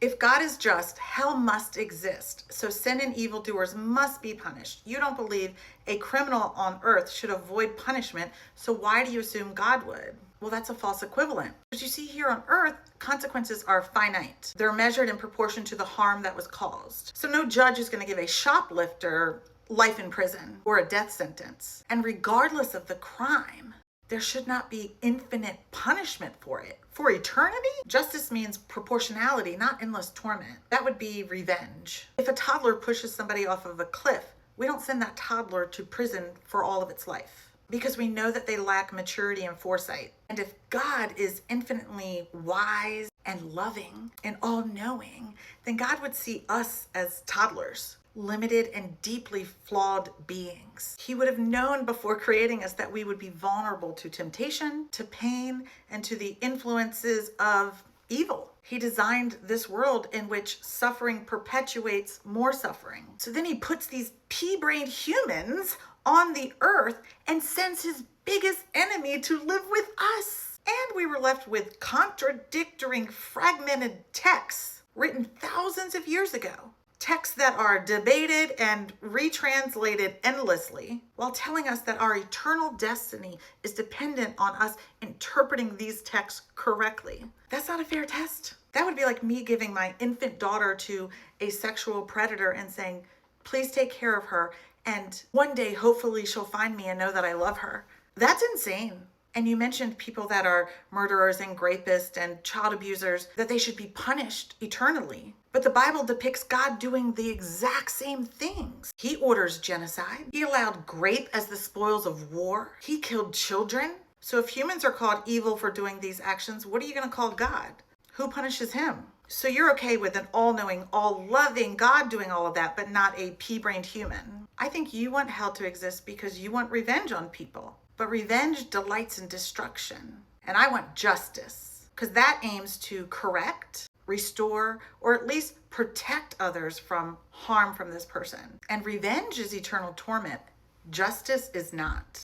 If God is just, hell must exist. So sin and evildoers must be punished. You don't believe a criminal on earth should avoid punishment, so why do you assume God would? Well, that's a false equivalent. Because you see, here on earth, consequences are finite. They're measured in proportion to the harm that was caused. So no judge is going to give a shoplifter life in prison or a death sentence. And regardless of the crime, there should not be infinite punishment for it. For eternity, justice means proportionality, not endless torment. That would be revenge. If a toddler pushes somebody off of a cliff, we don't send that toddler to prison for all of its life, because we know that they lack maturity and foresight. And if God is infinitely wise and loving and all-knowing, then God would see us as toddlers, limited and deeply flawed beings. He would have known before creating us that we would be vulnerable to temptation, to pain, and to the influences of evil. He designed this world in which suffering perpetuates more suffering. So then he puts these pea-brained humans on the earth and sends his biggest enemy to live with us. And we were left with contradictory, fragmented texts written thousands of years ago. Texts that are debated and retranslated endlessly, while telling us that our eternal destiny is dependent on us interpreting these texts correctly. That's not a fair test. That would be like me giving my infant daughter to a sexual predator and saying, please take care of her, and one day hopefully she'll find me and know that I love her. That's insane. And you mentioned people that are murderers and rapists and child abusers, that they should be punished eternally. But the Bible depicts God doing the exact same things. He orders genocide. He allowed grape as the spoils of war. He killed children. So if humans are called evil for doing these actions, what are you going to call God? Who punishes him? So you're okay with an all-knowing, all-loving God doing all of that, but not a pea-brained human. I think you want hell to exist because you want revenge on people. But revenge delights in destruction. And I want justice, because that aims to correct, restore, or at least protect others from harm from this person. And revenge is eternal torment. Justice is not.